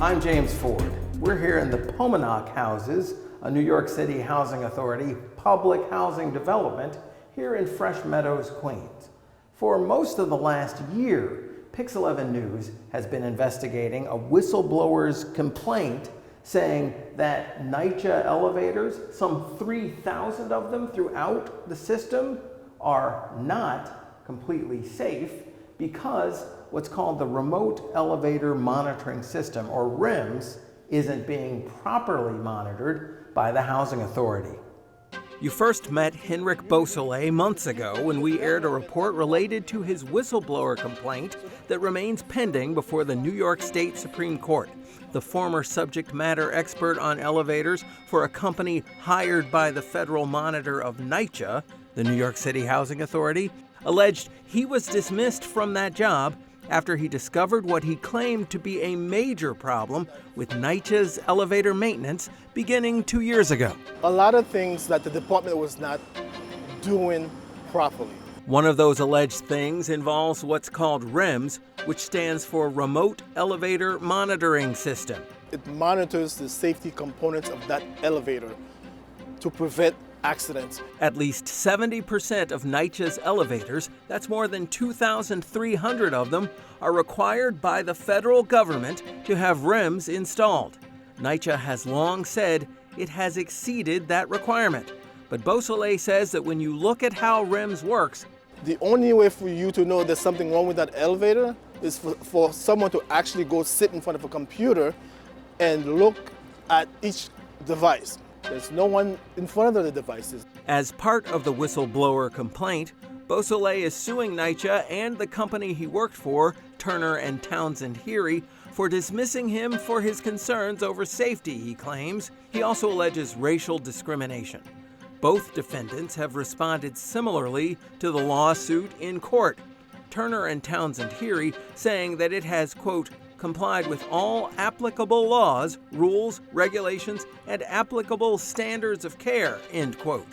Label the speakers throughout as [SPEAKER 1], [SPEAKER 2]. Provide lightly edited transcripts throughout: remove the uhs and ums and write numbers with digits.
[SPEAKER 1] I'm James Ford. We're here in the Pominock Houses, a New York City Housing Authority public housing development here in Fresh Meadows, Queens. For most of the last year, PIX-11 News has been investigating a whistleblower's complaint saying that NYCHA elevators, some 3,000 of them throughout the system, are not completely safe because what's called the Remote Elevator Monitoring System, or REMS, isn't being properly monitored by the Housing Authority. You first met Henrik Beausoleil months ago when we aired a report related to his whistleblower complaint that remains pending before the New York State Supreme Court. The former subject matter expert on elevators for a company hired by the federal monitor of NYCHA, the New York City Housing Authority, alleged he was dismissed from that job after he discovered what he claimed to be a major problem with NYCHA's elevator maintenance beginning 2 years ago.
[SPEAKER 2] A lot of things that the department was not doing properly.
[SPEAKER 1] One of those alleged things involves what's called REMS, which stands for Remote Elevator Monitoring System.
[SPEAKER 2] It monitors the safety components of that elevator to prevent accidents.
[SPEAKER 1] At least 70% of NYCHA's elevators, that's more than 2,300 of them, are required by the federal government to have REMS installed. NYCHA has long said it has exceeded that requirement. But Beausoleil says that when you look at how REMS works,
[SPEAKER 2] the only way for you to know there's something wrong with that elevator is for someone to actually go sit in front of a computer and look at each device. There's no one in front of the devices.
[SPEAKER 1] As part of the whistleblower complaint, Beausoleil is suing NYCHA and the company he worked for, Turner and Townsend Heery, for dismissing him for his concerns over safety, he claims. He also alleges racial discrimination. Both defendants have responded similarly to the lawsuit in court. Turner and Townsend Heery saying that it has, quote, complied with all applicable laws, rules, regulations, and applicable standards of care, end quote.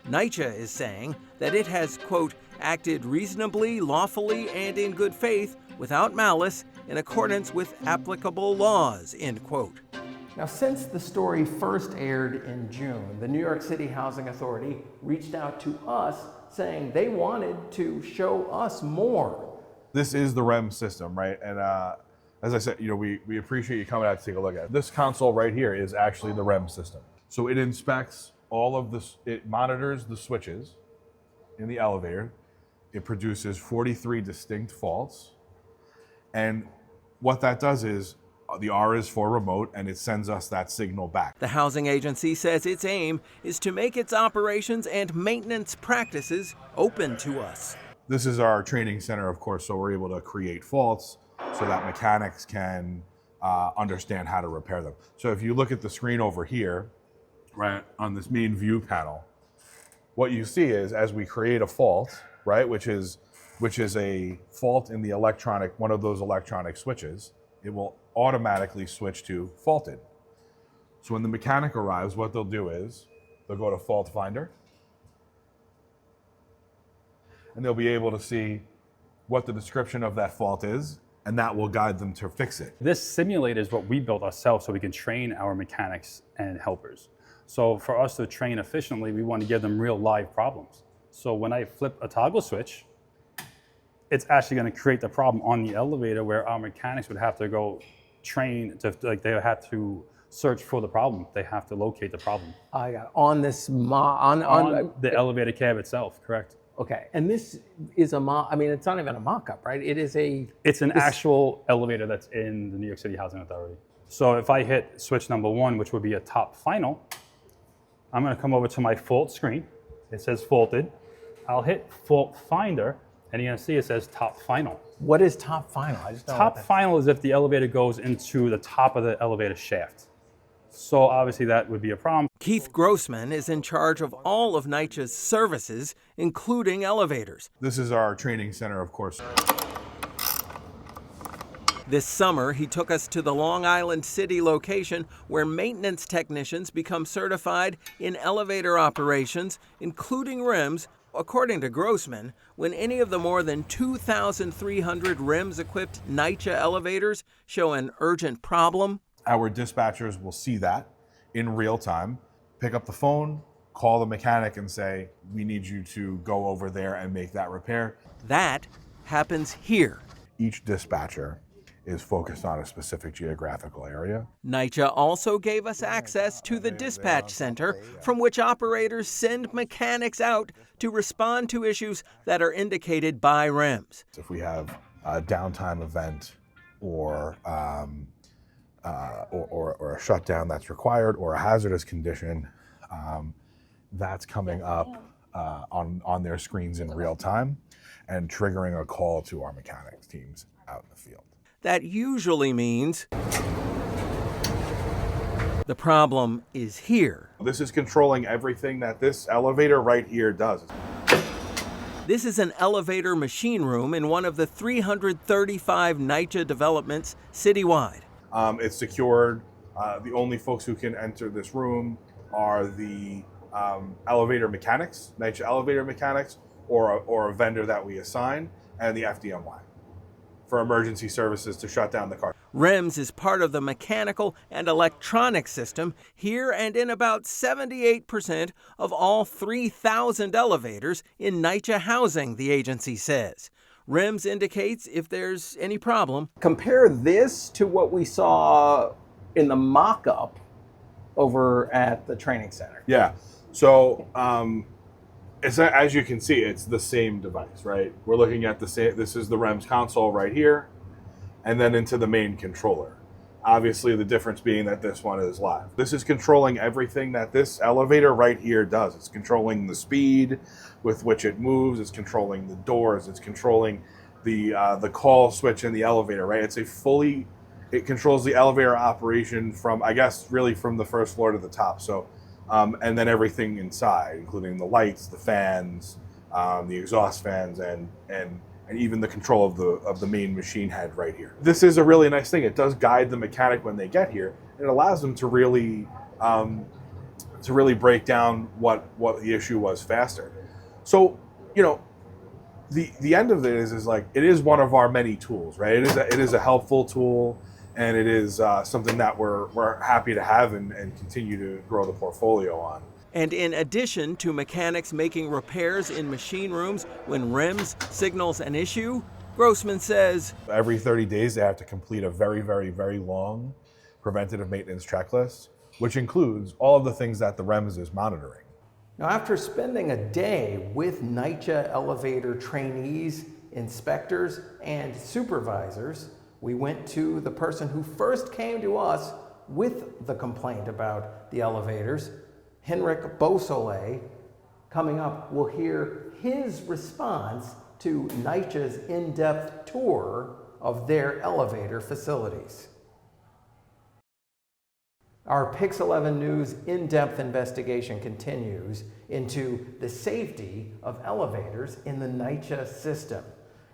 [SPEAKER 1] NYCHA is saying that it has, quote, acted reasonably, lawfully, and in good faith, without malice, in accordance with applicable laws, end quote. Now, since the story first aired in June, the New York City Housing Authority reached out to us saying they wanted to show us more.
[SPEAKER 3] This is the REMS system, right? And as I said, we appreciate you coming out to take a look at it. This console right here is actually the REMS system. So it inspects all of this, it monitors the switches in the elevator. It produces 43 distinct faults. And what that does is, the R is for remote, and it sends us that signal back.
[SPEAKER 1] The housing agency says its aim is to make its operations and maintenance practices open to us.
[SPEAKER 3] This is our training center, of course, so we're able to create faults so that mechanics can understand how to repair them. So if you look at the screen over here, right, on this main view panel, what you see is as we create a fault, right, which is a fault in the electronic, one of those electronic switches, it will automatically switch to faulted. So when the mechanic arrives, what they'll do is they'll go to fault finder, and they'll be able to see what the description of that fault is, and that will guide them to fix it.
[SPEAKER 4] This simulator is what we built ourselves so we can train our mechanics and helpers. So for us to train efficiently, we want to give them real live problems. So when I flip a toggle switch, it's actually going to create the problem on the elevator where our mechanics would have to go train to, they have to search for the problem. They have to locate the problem.
[SPEAKER 1] I got on this
[SPEAKER 4] on the elevator cab itself, correct?
[SPEAKER 1] Okay, and this is I mean, it's not even a mock-up, right? It's an
[SPEAKER 4] actual elevator that's in the New York City Housing Authority. So if I hit switch number 1, which would be a top final, I'm going to come over to my fault screen. It says faulted. I'll hit fault finder, and you're going to see it says top final.
[SPEAKER 1] What is top final? I just don't know.
[SPEAKER 4] Top final is if the elevator goes into the top of the elevator shaft. So obviously that would be a problem.
[SPEAKER 1] Keith Grossman is in charge of all of NYCHA's services, including elevators.
[SPEAKER 3] This is our training center, of course.
[SPEAKER 1] This summer, he took us to the Long Island City location where maintenance technicians become certified in elevator operations, including REMS, According to Grossman, when any of the more than 2,300 REMS-equipped NYCHA elevators show an urgent problem,
[SPEAKER 3] our dispatchers will see that in real time, pick up the phone, call the mechanic and say, we need you to go over there and make that repair.
[SPEAKER 1] that happens here.
[SPEAKER 3] Each dispatcher is focused on a specific geographical area.
[SPEAKER 1] NYCHA also gave us access to the dispatch center, from which operators send mechanics out to respond to issues that are indicated by REMS.
[SPEAKER 3] If we have a downtime event or a shutdown that's required or a hazardous condition, that's coming up on their screens in real time and triggering a call to our mechanics teams out in the field.
[SPEAKER 1] That usually means the problem is here.
[SPEAKER 3] This is controlling everything that this elevator right here does.
[SPEAKER 1] This is an elevator machine room in one of the 335 NYCHA developments citywide.
[SPEAKER 3] It's secured. The only folks who can enter this room are the elevator mechanics, NYCHA elevator mechanics, or a vendor that we assign, and the FDNY for emergency services to shut down the car.
[SPEAKER 1] REMS is part of the mechanical and electronic system here and in about 78% of all 3,000 elevators in NYCHA housing, the agency says. REMS indicates if there's any problem. Compare this to what we saw in the mock-up over at the training center.
[SPEAKER 3] Yeah. So as you can see, it's the same device, right? We're looking at the same. This is the REMS console right here, and then into the main controller. Obviously, the difference being that this one is live. This is controlling everything that this elevator right here does. It's controlling the speed with which it moves. It's controlling the doors. It's controlling the call switch in the elevator, right? It controls the elevator operation from, I guess, really from the first floor to the top. So, and then everything inside, including the lights, the fans, the exhaust fans, and even the control of the main machine head right here. This is a really nice thing. It does guide the mechanic when they get here. It allows them to really break down what the issue was faster. So, the end of it is like, it is one of our many tools, right? It is a helpful tool, and it is something that we're happy to have and continue to grow the portfolio on.
[SPEAKER 1] And in addition to mechanics making repairs in machine rooms when REMS signals an issue, Grossman says,
[SPEAKER 3] every 30 days they have to complete a very, very, very long preventative maintenance checklist, which includes all of the things that the REMS is monitoring.
[SPEAKER 1] Now, after spending a day with NYCHA elevator trainees, inspectors, and supervisors, we went to the person who first came to us with the complaint about the elevators, Henrik Beausoleil. Coming up, we'll hear his response to NYCHA's in-depth tour of their elevator facilities. Our PIX-11 News in-depth investigation continues into the safety of elevators in the NYCHA system.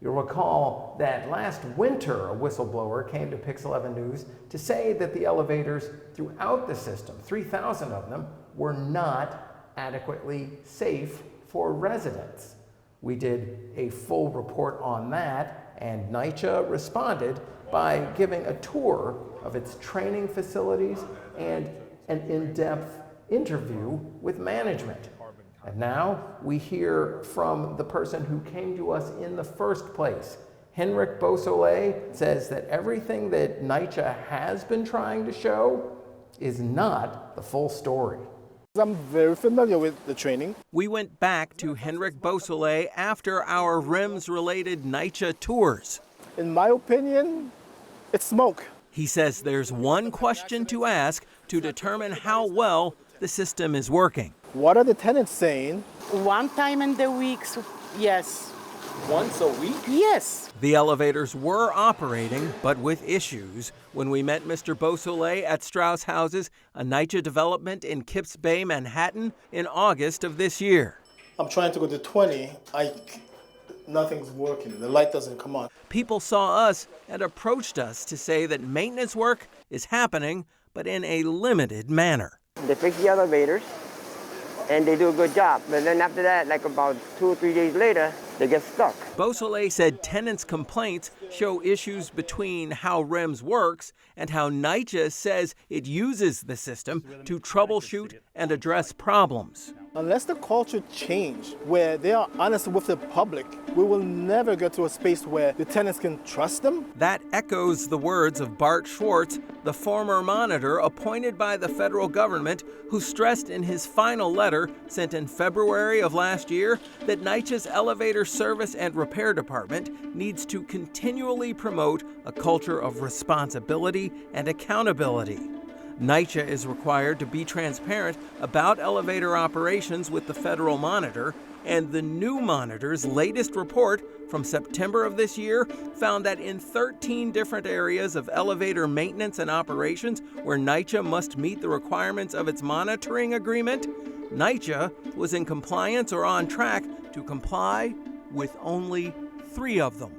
[SPEAKER 1] You'll recall that last winter, a whistleblower came to PIX-11 News to say that the elevators throughout the system, 3,000 of them, were not adequately safe for residents. We did a full report on that, and NYCHA responded by giving a tour of its training facilities and an in-depth interview with management. And now we hear from the person who came to us in the first place. Henrik Beausoleil says that everything that NYCHA has been trying to show is not the full story.
[SPEAKER 2] I'm very familiar with the training.
[SPEAKER 1] We went back to Henrik Beausoleil after our REMS-related NYCHA tours.
[SPEAKER 2] In my opinion, it's smoke.
[SPEAKER 1] He says there's one question to ask to determine how well the system is working.
[SPEAKER 2] What are the tenants saying?
[SPEAKER 5] One time in the weeks, yes.
[SPEAKER 1] Once a week?
[SPEAKER 5] Yes.
[SPEAKER 1] The elevators were operating, but with issues. When we met Mr. Beausoleil at Strauss Houses, a NYCHA development in Kips Bay, Manhattan, in August of this year.
[SPEAKER 2] I'm trying to go to 20. Nothing's working. The light doesn't come on.
[SPEAKER 1] People saw us and approached us to say that maintenance work is happening, but in a limited manner.
[SPEAKER 6] They fix the elevators, and they do a good job. But then after that, like about 2 or 3 days later, they get stuck.
[SPEAKER 1] Beausoleil said tenants' complaints show issues between how REMS works and how NYCHA says it uses the system to troubleshoot and address problems.
[SPEAKER 2] Unless the culture change where they are honest with the public, we will never get to a space where the tenants can trust them.
[SPEAKER 1] That echoes the words of Bart Schwartz, the former monitor appointed by the federal government, who stressed in his final letter sent in February of last year that NYCHA's elevator service and repair department needs to continually promote a culture of responsibility and accountability. NYCHA is required to be transparent about elevator operations with the federal monitor, and the new monitor's latest report from September of this year found that in 13 different areas of elevator maintenance and operations where NYCHA must meet the requirements of its monitoring agreement, NYCHA was in compliance or on track to comply with only 3 of them.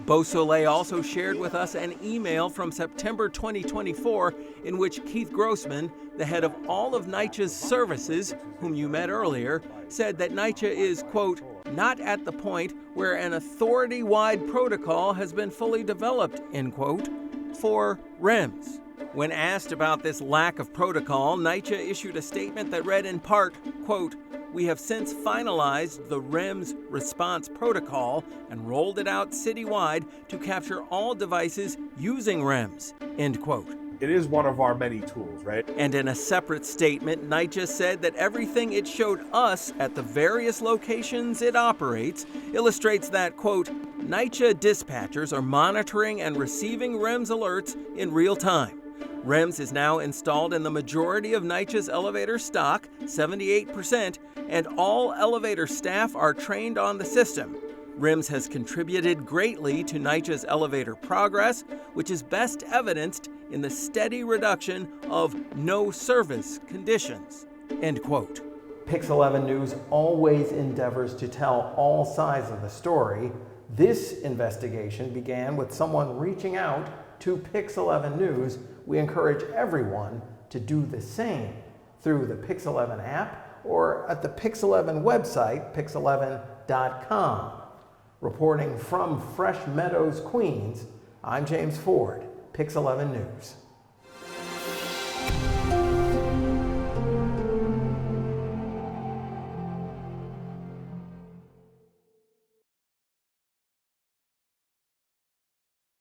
[SPEAKER 1] Beausoleil also shared with us an email from September 2024 in which Keith Grossman, the head of all of NYCHA's services, whom you met earlier, said that NYCHA is, quote, not at the point where an authority-wide protocol has been fully developed, end quote, for REMS. When asked about this lack of protocol, NYCHA issued a statement that read in part, quote, we have since finalized the REMS response protocol and rolled it out citywide to capture all devices using REMS, end quote.
[SPEAKER 3] It is one of our many tools, right?
[SPEAKER 1] And in a separate statement, NYCHA said that everything it showed us at the various locations it operates illustrates that, quote, NYCHA dispatchers are monitoring and receiving REMS alerts in real time. REMS is now installed in the majority of NYCHA's elevator stock, 78%, and all elevator staff are trained on the system. REMS has contributed greatly to NYCHA's elevator progress, which is best evidenced in the steady reduction of no-service conditions, end quote. PIX-11 News always endeavors to tell all sides of the story. This investigation began with someone reaching out to PIX-11 News. We encourage everyone to do the same through the PIX-11 app or at the PIX-11 website, pix11.com. Reporting from Fresh Meadows, Queens, I'm James Ford, PIX-11 News.